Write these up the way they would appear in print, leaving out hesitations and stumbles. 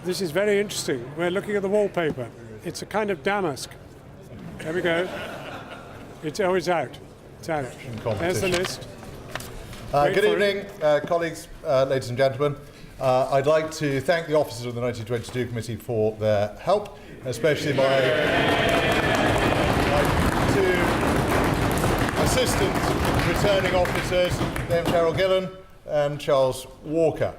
This is very interesting. We're looking at the wallpaper. It's a kind of damask. There we go. It's always out. It's out. There's the list. Good evening, colleagues, ladies and gentlemen. I'd like to thank the officers of the 1922 Committee for their help, especially my two assistant returning officers, Dame Cheryl Gillen and Charles Walker.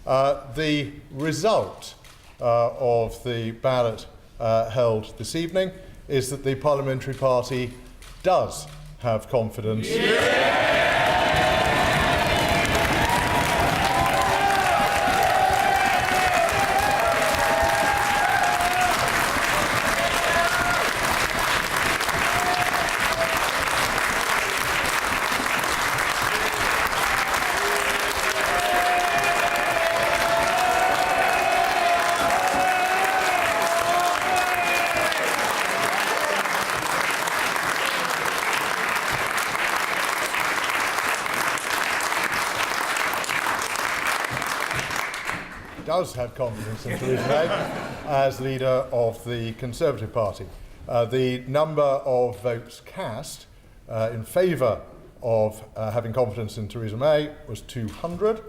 The result of the ballot held this evening is that the Parliamentary Party does have confidence. Does have confidence in Theresa May as leader of the Conservative Party. The number of votes cast in favour of having confidence in Theresa May was 200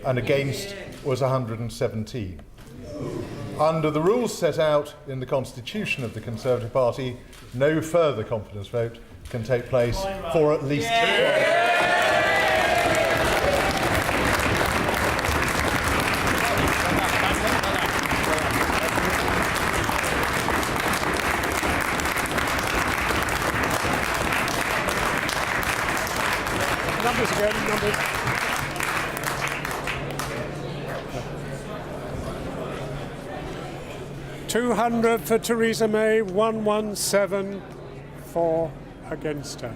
and against was 117. Under the rules set out in the constitution of the Conservative Party, no further confidence vote can take place for at least 12 Numbers again, numbers. $200 for Theresa May, 117 for against her.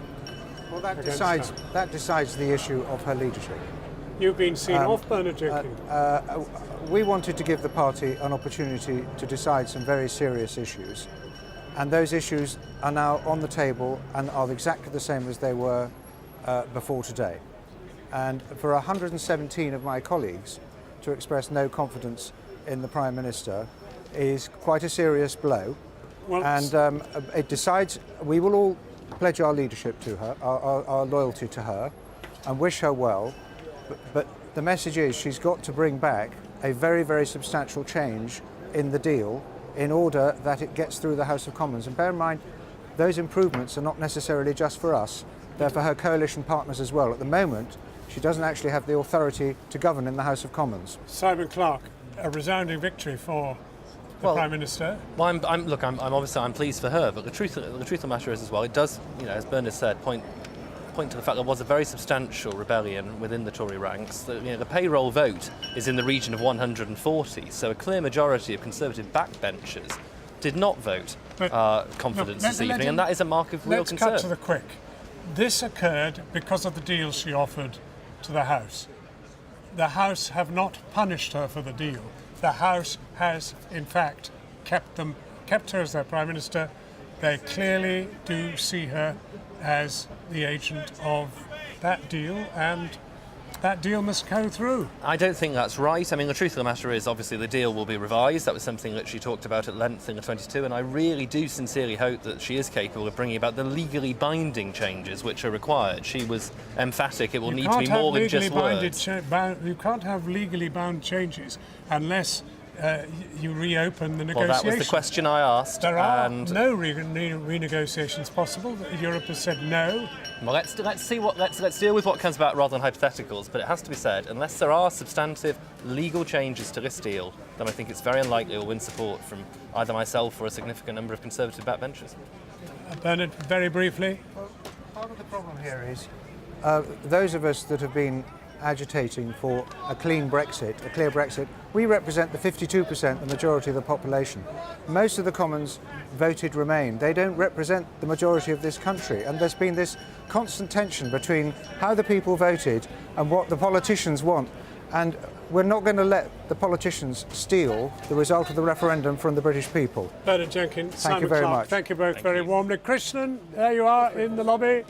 Well, that decides the issue of her leadership. You've been seen off, Bernard Jenkins. We wanted to give the party an opportunity to decide some very serious issues, and those issues are now on the table and are exactly the same as they were before today. And for 117 of my colleagues to express no confidence in the Prime Minister is quite a serious blow. Well, and it decides, we will all pledge our leadership to her, our loyalty to her, and wish her well. But the message is she's got to bring back a very, very substantial change in the deal in order that it gets through the House of Commons. And bear in mind, those improvements are not necessarily just for us. They're for her coalition partners as well. At the moment, she doesn't actually have the authority to govern in the House of Commons. Simon Clarke, a resounding victory for the Prime Minister. Well, I'm pleased for her, but the truth of the matter is as well, it does, as Bernard said, point to the fact there was a very substantial rebellion within the Tory ranks. The payroll vote is in the region of 140, so a clear majority of Conservative backbenchers did not vote confidence this evening, and that is a mark of real concern. Let's cut to the quick. This occurred because of the deal she offered to the House. The House have not punished her for the deal. The House has, in fact, kept her as their Prime Minister. They clearly do see her as the agent of that deal, and that deal must go through. I don't think that's right. I mean, the truth of the matter is, obviously, the deal will be revised. That was something that she talked about at length in the 22, and I really do sincerely hope that she is capable of bringing about the legally binding changes which are required. She was emphatic it will need to be more than just words. You can't have legally bound changes unless you reopen the negotiations. Well, that was the question I asked. There are no renegotiations possible. Europe has said no. Well, let's deal with what comes about rather than hypotheticals. But it has to be said, unless there are substantive legal changes to this deal, then I think it's very unlikely it will win support from either myself or a significant number of Conservative backbenchers. Bernard, very briefly. Well, part of the problem here is those of us that have been agitating for a clean Brexit, a clear Brexit, we represent the 52%, the majority of the population. Most of the Commons voted Remain. They don't represent the majority of this country, and there's been this constant tension between how the people voted and what the politicians want. And we're not going to let the politicians steal the result of the referendum from the British people. Bernard Jenkins, Thank you very much. Thank you both very warmly. Krishnan, there you are in the lobby.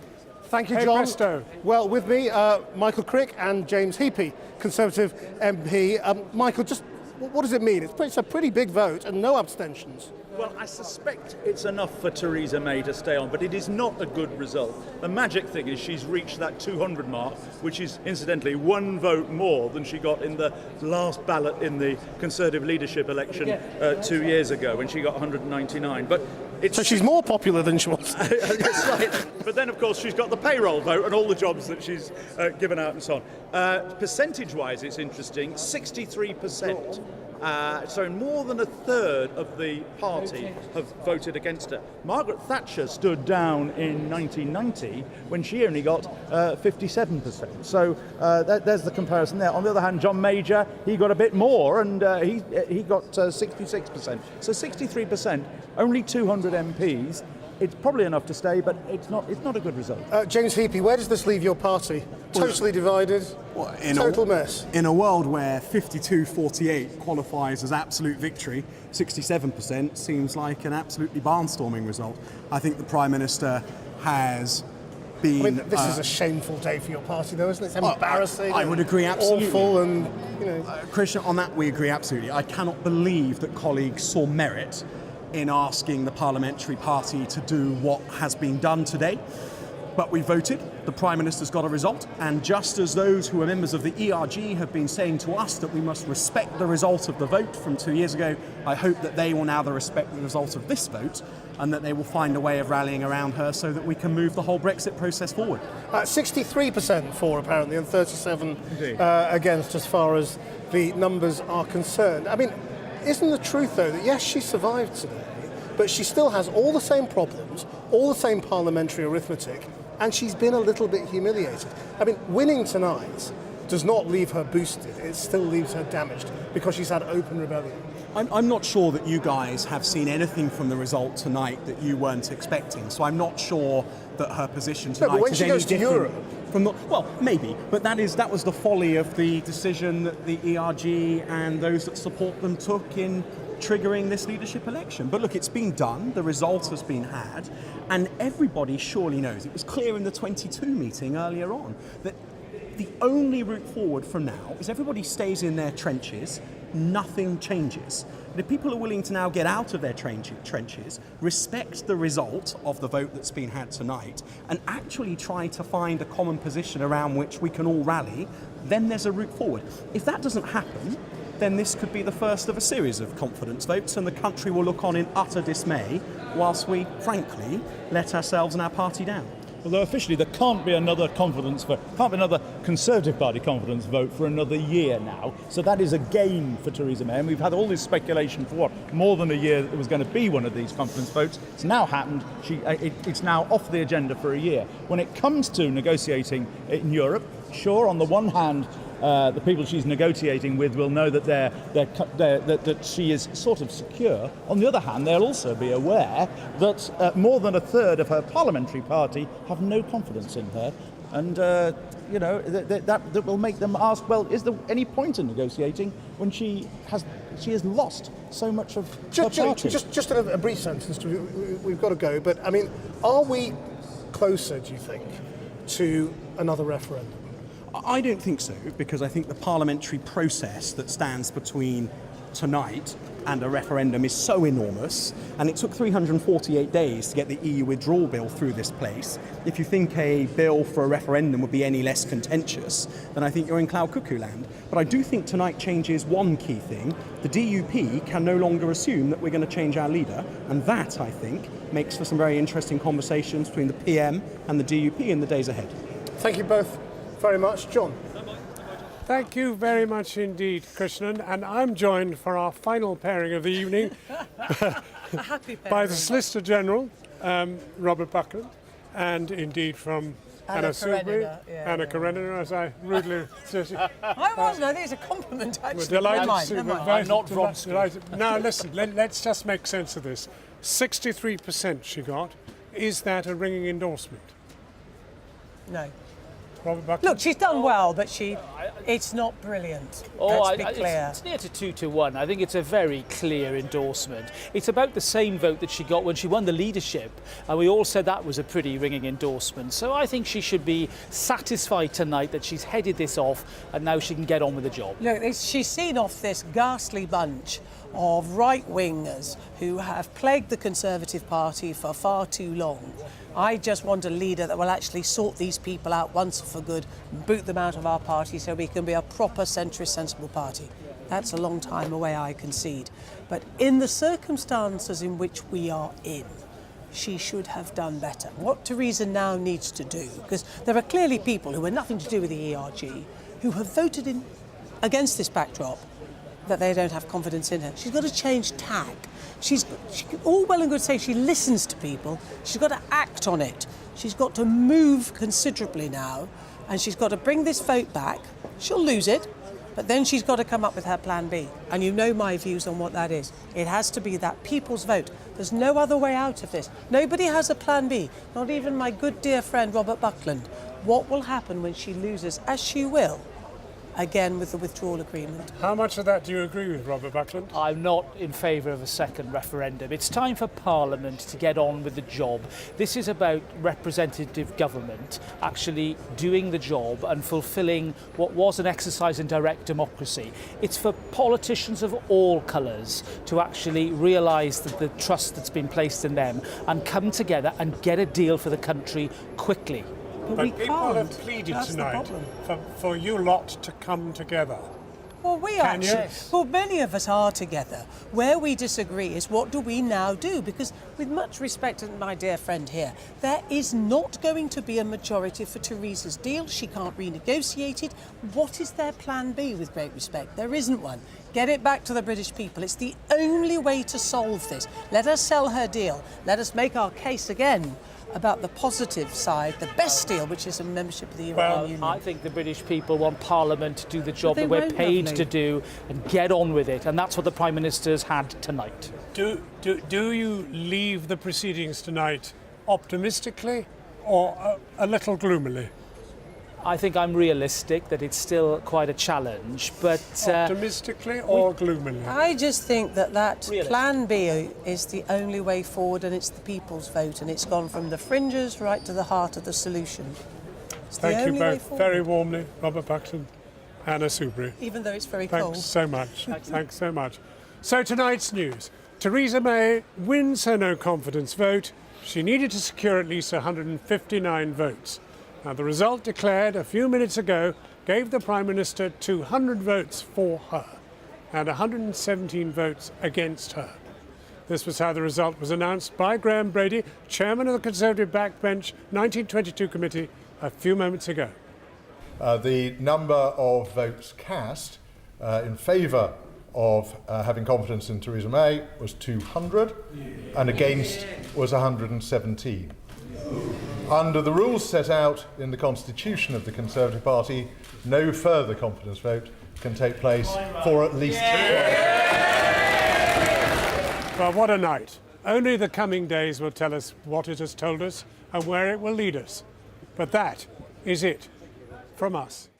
Thank you, Hey, John. presto. Well, with me, Michael Crick and James Heapy, Conservative MP. Michael, just what does it mean? It's a pretty big vote and no abstentions. Well, I suspect it's enough for Theresa May to stay on, but it is not a good result. The magic thing is she's reached that 200 mark, which is incidentally one vote more than she got in the last ballot in the Conservative leadership election 2 years ago when she got 199. But so she's more popular than she was. That's right. But then, of course, she's got the payroll vote and all the jobs that she's given out and so on. Percentage-wise, it's interesting, 63%. So more than a third of the party have voted against her. Margaret Thatcher stood down in 1990 when she only got 57%. So there's the comparison there. On the other hand, John Major, he got a bit more, and he got 66%. So 63%, only 200 MPs. It's probably enough to stay, but it's not a good result. James Heapy, where does this leave your party? Totally divided? Total mess? In a world where 52-48 qualifies as absolute victory, 67% seems like an absolutely barnstorming result. I think the Prime Minister has been... I mean, this is a shameful day for your party, though, isn't it? It's embarrassing. I would agree, absolutely. Awful and, you know... Christian, on that we agree absolutely. I cannot believe that colleagues saw merit in asking the parliamentary party to do what has been done today. But we voted, the Prime Minister's got a result, and just as those who are members of the ERG have been saying to us that we must respect the result of the vote from 2 years ago, I hope that they will now respect the result of this vote, and that they will find a way of rallying around her so that we can move the whole Brexit process forward. 63% for, apparently, and 37 against, as far as the numbers are concerned. I mean, isn't the truth, though, that yes, she survived today, but she still has all the same problems, all the same parliamentary arithmetic, and she's been a little bit humiliated. I mean, winning tonight does not leave her boosted, it still leaves her damaged, because she's had open rebellion. I'm not sure that you guys have seen anything from the result tonight that you weren't expecting, so I'm not sure that her position tonight but when is she any goes to different Europe... from the, well, maybe, but that was the folly of the decision that the ERG and those that support them took in triggering this leadership election. But look, it's been done, the result has been had, and everybody surely knows, it was clear in the 22 meeting earlier on, that the only route forward from now is everybody stays in their trenches, nothing changes. And if people are willing to now get out of their trenches, respect the result of the vote that's been had tonight, and actually try to find a common position around which we can all rally, then there's a route forward. If that doesn't happen, then this could be the first of a series of confidence votes, and the country will look on in utter dismay whilst we, frankly, let ourselves and our party down. Although officially there can't be another Conservative Party confidence vote for another year now. So that is a gain for Theresa May. And we've had all this speculation for more than a year that there was going to be one of these confidence votes. It's now happened. It's now off the agenda for a year. When it comes to negotiating in Europe, sure, on the one hand, the people she's negotiating with will know that that she is sort of secure. On the other hand, they'll also be aware that more than a third of her parliamentary party have no confidence in her, and that will make them ask, well, is there any point in negotiating when she has lost so much of her party? Just a brief sentence. We've got to go, but I mean, are we closer, do you think, to another referendum? I don't think so, because I think the parliamentary process that stands between tonight and a referendum is so enormous, and it took 348 days to get the EU withdrawal bill through this place. If you think a bill for a referendum would be any less contentious, then I think you're in cloud cuckoo land. But I do think tonight changes one key thing. The DUP can no longer assume that we're going to change our leader, and that, I think, makes for some very interesting conversations between the PM and the DUP in the days ahead. Thank you both very much. John. Thank you very much indeed, Krishnan. And I'm joined for our final pairing of the evening by the Solicitor General, Robert Buckland, and indeed from Anna Karenina, Anna Karenina, as I rudely said. I wasn't. I think it's a compliment, actually. We're delighted Never mind. I'm not Rob delighted. Now, listen, let's just make sense of this. 63% she got. Is that a ringing endorsement? No. Robert Buckland? Look, she's done well, but she... It's not brilliant. Oh, Let's be clear. It's near to 2-1. I think it's a very clear endorsement. It's about the same vote that she got when she won the leadership, and we all said that was a pretty ringing endorsement. So I think she should be satisfied tonight that she's headed this off, and now she can get on with the job. Look, she's seen off this ghastly bunch of right-wingers who have plagued the Conservative Party for far too long. I just want a leader that will actually sort these people out once and for good, and boot them out of our party so we can be a proper centrist, sensible party. That's a long time away, I concede. But in the circumstances in which we are in, she should have done better. What Theresa now needs to do, because there are clearly people who have nothing to do with the ERG who have voted against this backdrop, that they don't have confidence in her. She's got to change tack. She's all well and good saying she listens to people. She's got to act on it. She's got to move considerably now, and she's got to bring this vote back. She'll lose it, but then she's got to come up with her plan B. And you know my views on what that is. It has to be that people's vote. There's no other way out of this. Nobody has a plan B, not even my good dear friend Robert Buckland. What will happen when she loses, as she will, again with the withdrawal agreement? How much of that do you agree with, Robert Buckland? I'm not in favour of a second referendum. It's time for Parliament to get on with the job. This is about representative government actually doing the job and fulfilling what was an exercise in direct democracy. It's for politicians of all colours to actually realise that the trust that's been placed in them and come together and get a deal for the country quickly. But people have pleaded tonight for you lot to come together. Well, many of us are together. Where we disagree is what do we now do? Because with much respect to my dear friend here, there is not going to be a majority for Theresa's deal. She can't renegotiate it. What is their plan B, with great respect? There isn't one. Get it back to the British people. It's the only way to solve this. Let us sell her deal. Let us make our case again about the positive side, the best deal, which is a membership of the European Union. I think the British people want Parliament to do the job that we're paid to do and get on with it, and that's what the Prime Minister's had tonight. Do you leave the proceedings tonight optimistically or a little gloomily? I think I'm realistic that it's still quite a challenge, but... optimistically or gloomily? I just think that plan B is the only way forward, and it's the people's vote, and it's gone from the fringes right to the heart of the solution. Thank you both very warmly, Robert Buckland, Anna Soubry. Even though it's very cold. Thanks so much. Thanks so much. So tonight's news. Theresa May wins her no confidence vote. She needed to secure at least 159 votes. Now, the result declared a few minutes ago gave the Prime Minister 200 votes for her and 117 votes against her. This was how the result was announced by Graham Brady, chairman of the Conservative Backbench 1922 Committee, a few moments ago. The number of votes cast in favour of having confidence in Theresa May was 200 and against was 117. Under the rules set out in the Constitution of the Conservative Party, no further confidence vote can take place for at least 2 hours. Well, what a night. Only the coming days will tell us what it has told us and where it will lead us. But that is it from us.